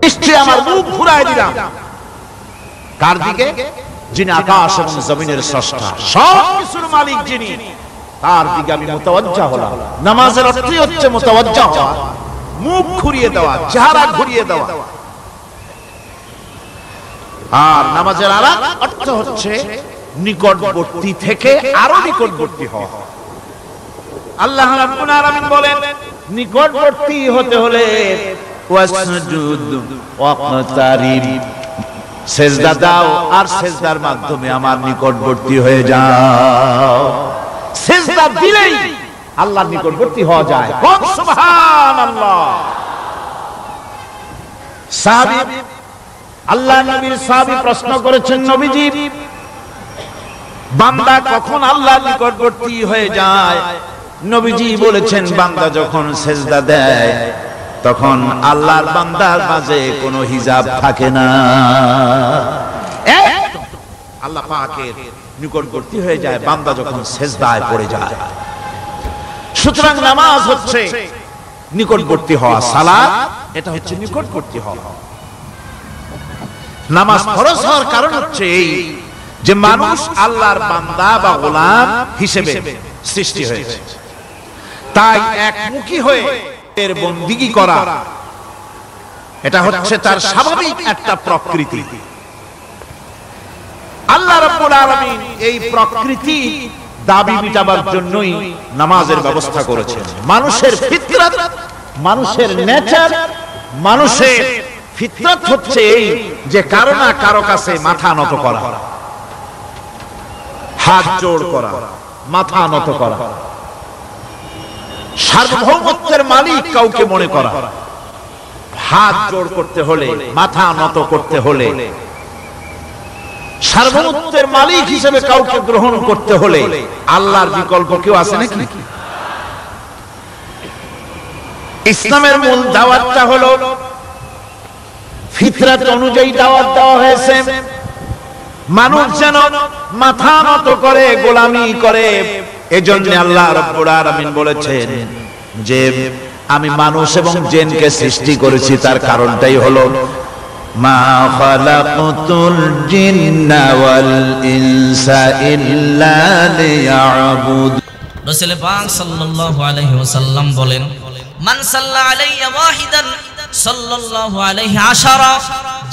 নিশ্চয়ই আমার মুখ ঘুরায় দিলাম কার দিকে? যিনি আকাশ এবং জমিনের স্রষ্টা, সব কিছুর মালিক যিনি, তার দিকে আমি মুতাওয়াজ্জা হলাম। নামাজের অর্থই হচ্ছে মুতাওয়াজ্জা হওয়া, মুখ ঘুরিয়ে দেওয়া, চেহারা ঘুরিয়ে দেওয়া। আর নামাজের আরেক অর্থ হচ্ছে নিকটবর্তী থেকে আরো নিকটবর্তী হওয়া। আল্লাহ রাব্বুল আলামিন বলেন, নিকটবর্তী হতে হলে ওয়াসজুদ ওয়াকতারিব, সেজদা দাও আর সেজদার মাধ্যমে আমার নিকটবর্তী হয়ে যাও। সেজদা দিলেই আল্লাহর নিকটবর্তী হওয়া যায়। কোন সুবহানাল্লাহ। সাহাবী, আল্লাহ নবীর সাহাবী প্রশ্ন করেছেন, নবীজি বান্দা কখন আল্লাহর নিকটবর্তী হয়ে যায়? নবীজি বলেছেন, বান্দা যখন সেজদা দেয় তখন আল্লাহর বান্দার মাঝে কোনো হিজাব থাকে না, আল্লাহ পাকের নিকটবর্তী হয়ে যায় বান্দা যখন সেজদায় পড়ে যায়। সুতরাং নামাজ হচ্ছে নিকটবর্তী হওয়া, সালাত এটা হচ্ছে নিকটবর্তী হওয়া। নামাজ ফরজ হওয়ার কারণ হচ্ছে এই যে মানুষ আল্লাহর বান্দা বা গোলাম হিসেবে সৃষ্টি হয়েছে, তাই একমুখী হয়ে এর বন্দিগি করা এটা হচ্ছে তার স্বাভাবিক একটা প্রকৃতি। আল্লাহ রাব্বুল আলামিন এই প্রকৃতি দাবি মিটাবার জন্যই নামাজের ব্যবস্থা করেছেন। মানুষের ফিতরাত, মানুষের নেচার, মানুষের ফিতরাত হচ্ছে এই যে কারো না কারো কাছে মাথা নত করা, হাত জোড় করা, মাথা নত করা, সার্বভৌমত্বের মালিক কাউকে মনে করা। হাত জোড় করতে হলে, মাথা নত করতে হলে, সার্বভৌমত্বের মালিক হিসেবে কাউকে গ্রহণ করতে হলে আল্লাহর বিকল্প কেউ আছে নাকি? ইসলামের মূল দাওয়াতটা হলো ফিতরাত অনুযায়ী দাওয়াত দেওয়া হয়েছে। মানুষ যেন মাথা নত করে, গোলামি করে। এজন্য আল্লাহ রাব্বুল আলামিন বলেছেন যে আমি মানুষ এবং জিনকে সৃষ্টি করেছি, তার কারণটাই হলো মা খালাকতুল জিন্না ওয়াল ইনসা ইল্লা লিয়াবুদ। রাসূল পাক সাল্লাল্লাহু আলাইহি ওয়াসাল্লাম বলেন, মান সাল্লা আলাইয়া ওয়াহিদান সাল্লাল্লাহু আলাইহি আশারা,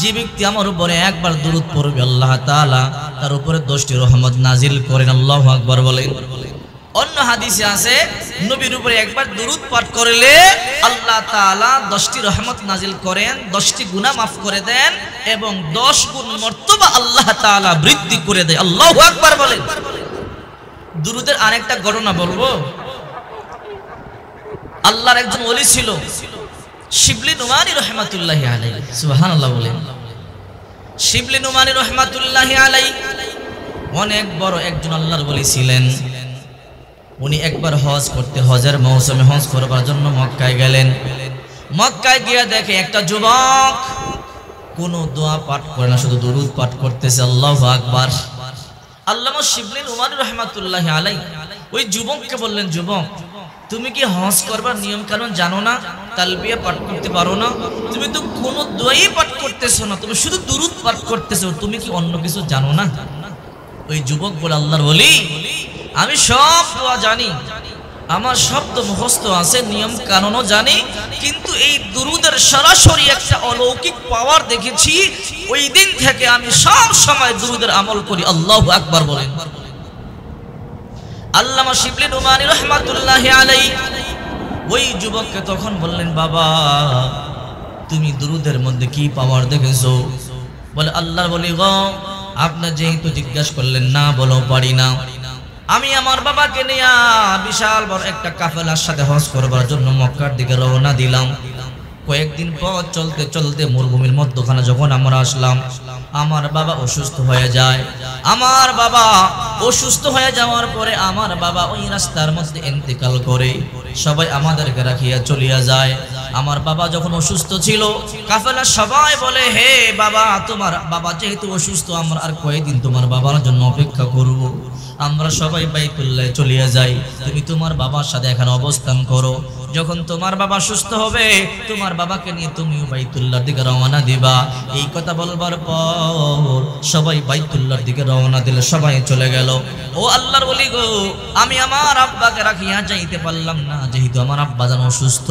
যে ব্যক্তি আমার উপরে একবার দুরূদ পড়বে আল্লাহ তাআলা তার উপরে 10টি রহমত নাজিল করেন। আল্লাহু আকবার বলেন। অন্য হাদিসে আছে নবীর উপরে একবার দুরূদ পাঠ করলে আল্লাহ তাআলা 10টি রহমত নাজিল করেন, 10টি গুনাহ মাফ করে দেন এবং 10 গুণ মর্তবা আল্লাহ তাআলা বৃদ্ধি করে দেয়। আল্লাহু আকবার বলেন। দুরূদের আরেকটা ঘটনা বলবো। আল্লাহর একজন ওলি ছিল, শিবলি নুমানি রাহমাতুল্লাহি আলাইহি। সুবহানাল্লাহ বলেন। শিবলি নুমানি রাহমাতুল্লাহি আলাইহি অনেক বড় একজন আল্লাহর ওলি ছিলেন। উনি একবার হজ করতে, হজের মৌসুমে হজ করবার জন্য মক্কায় গেলেন। মক্কায় গিয়ে দেখে একটা যুবক কোনো দোয়া পাঠ করে না, শুধু দুরূদ পাঠ করতেছে। আল্লাহু আকবার। আল্লামা শিবলি নুমানি রাহমাতুল্লাহি আলাইহি ওই যুবককে বললেন, যুবক তুমি কি হজ করবার নিয়ম কানুন জানো না? তালবিয়া পাঠ করতে পারো না? তুমি তো কোনো দোয়াই পাঠ করতেছো না, তুমি শুধু দুরূদ পাঠ করতেছো, তুমি কি অন্য কিছু জানো না? ওই যুবক বলে, আল্লাহর ওলি আমি সব দোয়া জানি, আমার শব্দ মুখস্থ আছে, নিয়ম কানুনও জানি, কিন্তু এই দুরূদের সরাসরি একটা অলৌকিক পাওয়ার দেখেছি। ওই দিন থেকে আমি সব সময় দুরূদের আমল করি। আল্লাহু আকবার বলেন। আল্লামা শিবলি নুমানি রাহমাতুল্লাহি আলাইহি ওই যুবককে তখন বললেন, বাবা তুমি দুরূদের মধ্যে কি পাওয়ার দেখেছো? বলে, আল্লাহর বলি গো, আপনি যেহেতু জিজ্ঞাসা করলেন না বলো পারি না। আমি আমার বাবাকে নিয়ে বিশাল বড় একটা কাফেলার সাথে হজ করবার জন্য মক্কার দিকে রওনা দিলাম। কয়েকদিন পথ চলতে চলতে মরুভূমির মধ্যখানে যখন আমরা আসলাম, আমার বাবা অসুস্থ হয়ে যায়। আমার বাবা অসুস্থ হয়ে যাওয়ার পরে আমার বাবা ওই রাস্তার মধ্যে ইন্তেকাল করে। সবাই আমাদেরকে রাখিয়া চলিয়া যায়। আমার বাবা যখন অসুস্থ ছিল, কাফেলার সবাই বলে, হে বাবা, তোমার বাবা যেহেতু অসুস্থ, আমরা আর কয়েকদিন তোমার বাবার জন্য অপেক্ষা করব। আমরা সবাই বাইতুল্লাহ চলে যাই, তুমি তোমার বাবার সাথে এখানে অবস্থান করো। যখন তোমার বাবা সুস্থ হবে তোমার বাবাকে নিয়ে তুমিও বাইতুল্লাহর দিকে রওনা দিবা। এই কথা বলবার পর সবাই বাইতুল্লাহর দিকে রওনা দিলে সবাই চলে গেল। ও আল্লাহর ওলি গো, আমি আমার আব্বাকে রাখিয়া যাইতে পারলাম না, যেহেতু আমার আব্বা যেন অসুস্থ।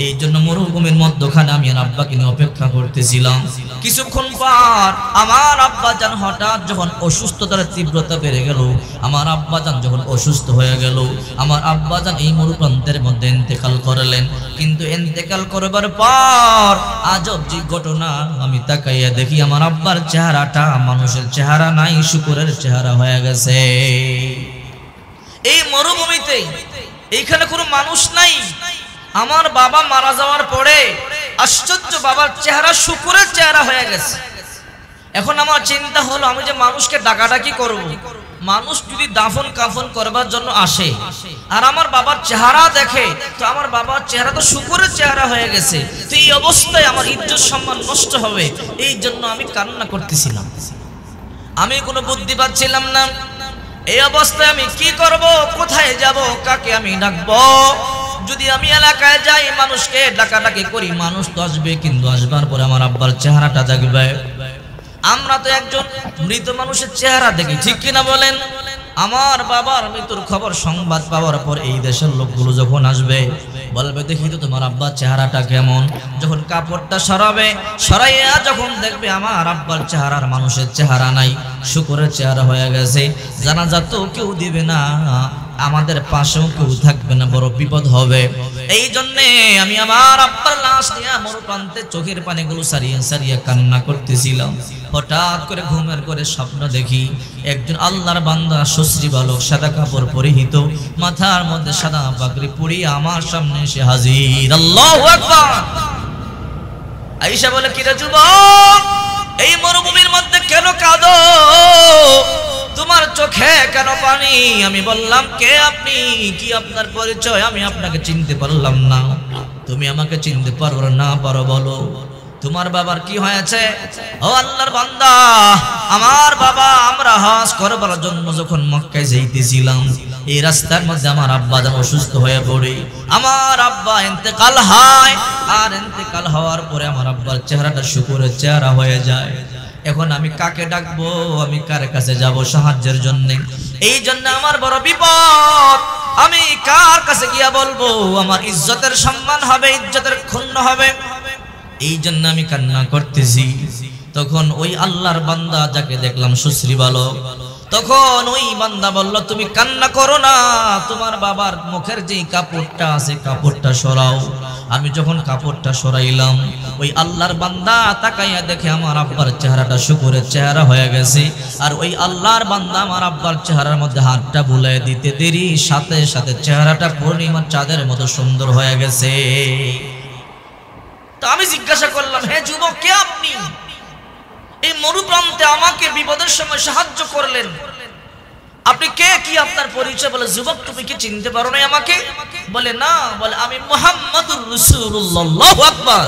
এই জন্য মরুভূমির মধ্যখানে আমি আর আব্বাকে নিয়ে অপেক্ষা করতেছিলাম। কিছুক্ষণ পর আমার আব্বা যান হঠাৎ যখন অসুস্থতার তীব্রতা বেড়ে গেল, আমার আব্বা যান যখন অসুস্থ হয়ে গেল, আমার আব্বা যান এই মরুপ্রান্তের মধ্যে ইন্তেকাল করলেন। কিন্তু ইন্তেকাল করবার পর আজব যে ঘটনা, আমি তাকাইয়া দেখি আমার আব্বার চেহারাটা মানুষের চেহারা নাই, শুকরের চেহারা হয়ে গেছে। এই মরুভূমিতে এইখানে কোনো মানুষ নাই। আমার বাবা মারা যাওয়ার পরে আশ্চর্য, বাবার চেহারা শুকরের চেহারা হয়ে গেছে। এখন আমার চিন্তা হলো আমি যে মানুষকে ডাকাডাকি করব, মানুষ যদি দাফন কাফন করবার জন্য আসে আর আমার বাবার চেহারা দেখে, তো আমার বাবার চেহারা তো শুকরের চেহারা হয়ে গেছে, তো এই অবস্থায় আমার ইজ্জত সম্মান নষ্ট হবে। এই জন্য আমি কান্না করতেছিলাম, আমি কোনো বুদ্ধি পাচ্ছিলাম না। এই অবস্থায় আমি কি করব, কোথায় যাব, কাকে আমি ডাকবো? যদি আমি এলাকায় যাই মানুষকে ডাকাডাকি করি, মানুষ তো আসবে, কিন্তু আসবার পরে আমার আব্বার চেহারাটা দেখবে। আমরা তো একজন মৃত মানুষের চেহারা দেখি, ঠিক কিনা বলেন? আমার বাবার মৃত্যুর খবর সংবাদ পাওয়ার পর এই দেশের লোকগুলো যখন আসবে বলবে, দেখি তো তোমার আব্বার চেহারাটা কেমন। যখন কাপড়টা সরাবে, সরাইয়া যখন দেখবে আমার আব্বার চেহারার মানুষের চেহারা নাই, শুকরের চেহারা হয়ে গেছে, জানাজা তো কেউ দিবে না, আমাদের পাশেও কেউ থাকবে না, বড় বিপদ হবে। এই জন্যে আমি আমার আব্বার লাশ নিয়ে মরুপ্রান্তে চোখের পানিগুলো সারিয়ে সারিয়ে কান্না করতেছিলাম। হঠাৎ করে ঘুমের করে স্বপ্ন দেখি একজন আল্লাহর বান্দা, সুশ্রী বালক, সাদা কাপড় পরিহিত, মাথার মধ্যে সাদা পাগড়ি পরিয়ে আমার সামনে এসে হাজির। আল্লাহু আকবার। আয়েশা বলে, কিরে যুবক, এই মরুভূমির মধ্যে কেন কাঁদো? তোমার চোখে কেন পানি? আমি বললাম, কে আপনি, কি আপনার পরিচয়? আমি আপনাকে চিনতে পারলাম না। তুমি আমাকে চিনতে পারো না, পারো বলো তোমার বাবার কি হয়েছে? ও আল্লাহর বান্দা, আমার বাবা আমরা হজ করবার জন্য যখন মক্কায় যাইতেছিলাম, এই রাস্তার মধ্যে আমার আব্বা যেন অসুস্থ হয়ে পড়ে, আমার আব্বা ইন্তেকাল হয়। আর ইন্তেকাল হওয়ার পরে আমার আব্বার চেহারাটা শুকরের চেহারা হয়ে যায়। এখন আমি কাকে ডাকবো, আমি কার কাছে যাব সাহায্যের জন্য? এই জন্য আমার বড় বিপদ। আমি কার কাছে গিয়া বলবো? আমার ইজ্জতের সম্মান হবে, ইজ্জতের ক্ষুণ্ণ হবে। এই জন্য আমি কান্না করতেছি। তখন ওই আল্লাহর বান্দা যাকে দেখলাম সুশ্রী বালক, তখন ওই বান্দা বলল, তুমি কান্না করো না, তোমার বাবার মুখের যে কাপড়টা আছে কাপড়টা সরাও। আমি যখন কাপড়টা সরাইলাম, ওই আল্লাহর বান্দা তাকাইয়া দেখে আমার আব্বার চেহারাটা শুকরের চেহারা হয়ে গেছে। আর ওই আল্লাহর বান্দা আমার আব্বার চেহারার মধ্যে হাতটা বুলাই দিতে দেরি সাথে সাথে চেহারাটা পূর্ণিমার চাঁদের মতো সুন্দর হয়ে গেছে। তো আমি জিজ্ঞাসা করলাম, হে যুবক, কে আপনি? এই মরুপ্রান্তে আমাকে বিপদের সময় সাহায্য করলেন, আপনি কে, কি আপনার পরিচয়? বলে, যুবক, তুমি কি চিনতে পারো না আমাকে? বলে, না। বলে, আমি মুহাম্মাদুর রাসূলুল্লাহ। আল্লাহু আকবার।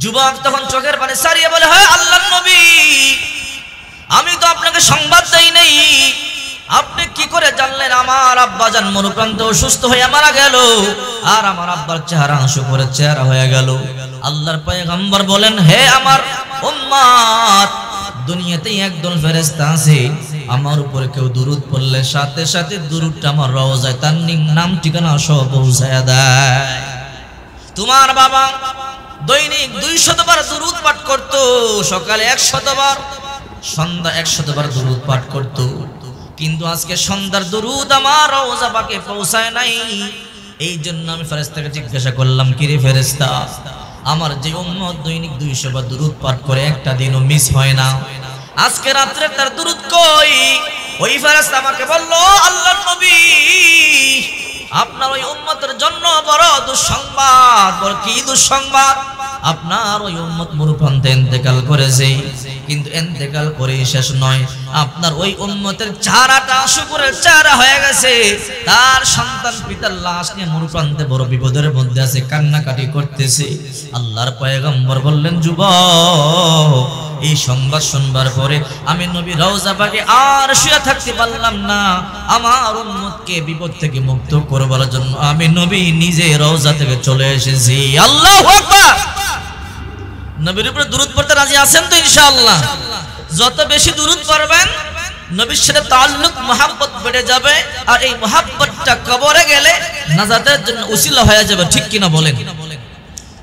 যুবক তখন চোখের পানি সারিয়ে বলে, হ্যাঁ আল্লাহর নবী, আমি তো আপনাকে সংবাদ দেই নাই, আপনি কি করে জানলেন আমার আব্বা জান মরুপ্রান্তে অসুস্থ হয়ে মারা গেল? আর আমার আব্বার চেহারা শুকরের চেহারা হয়ে গেল। আল্লাহর পয়গম্বর বলেন, হে আমার উম্মত, দুনিয়াতে একদল ফেরেশতা আছে, আমার উপরে কেউ দুরূদ পড়লে সাথে সাথে দুরূদটা আমার রওজায় তার নাম ঠিকানা সহ পৌঁছায়া দেয়। তোমার বাবা দৈনিক 200 বার দুরূদ পাঠ করত, সকালে 100 বার, সন্ধ্যা 100 বার দুরূদ পাঠ করত। কিন্তু আজকে সন্ধ্যার দুরূদ আমার রওজা পাকে পৌঁছায় নাই। এই জন্য আমি ফেরেশতাকে জিজ্ঞাসা করলাম, কি রে ফেরেশতা, আমার যে উম্মত দৈনিক 200 বার দুরূদ পাঠ করে, একটা দিনও মিস হয় না, আজকে রাত্রে তার দুরূদ কই? ওই ফেরেশতা আমাকে বলল, আল্লাহর নবী, আপনার ওই উম্মতের জন্য বড় দুঃসংবাদ। বড় কি দুঃসংবাদ? আপনার ওই উম্মত মরুপ্রান্তে ইন্তেকাল করেছে, কিন্তু ইন্তেকাল করে শেষ নয়, আপনার ওই উম্মতের চেহারাটা শুকরের চেহারা হয়ে গেছে। তার সন্তান পিতার লাশ নিয়ে মরুপ্রান্তে বড় বিপদের মধ্যে আছে, কান্নাকাটি করতেছে। আল্লাহর পয়গম্বর বললেন, যুবক, এই সংবাদ শুনবার পরে আমি নবী রওজা পাকে আর শুয়ে থাকতে পারলাম না। আমার উম্মতকে বিপদ থেকে মুক্ত করবার জন্য আমি নবী নিজে রওজা থেকে চলে এসেছি। আল্লাহু আকবার। নবীর উপরে দুরূদ পড়তে রাজি আছেন তো ইনশাআল্লাহ? যত বেশি দুরূদ পড়বেন নবীর সাথে তাআল্লুক মহব্বত বেড়ে যাবে, আর এই মহব্বতটা কবরে গেলে নাজাতের জন্য উসিলা হয়ে যাবে। ঠিক কিনা বলেন?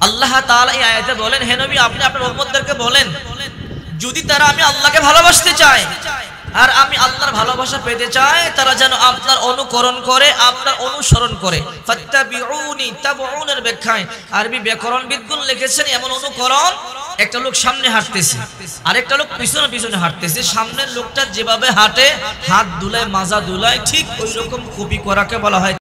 আল্লাহ তাআলা এই আয়াতে বলেন, হে নবী আপনি আপনার উম্মতদেরকে বলেন যদি তারা আমি আল্লাহকে ভালোবাসতে চায় আর আমি আল্লাহর ভালোবাসা পেতে চাই, তারা যেন আপনার অনুকরণ করে, আপনার অনুসরণ করে। ফাত্তাবিউনি, তাবউনের ব্যাখ্যায় আরবি ব্যাকরণবিদগণ লিখেছেন এমন অনুকরণ, একটা লোক সামনে হাঁটতেছে আর একটা লোক পিছনে পিছনে হাঁটতেছে। সামনের লোকটা যেভাবে হাঁটে, হাত দুলায় মাজা দুলায়, ঠিক ওই রকম কপি করাকে বলা হয়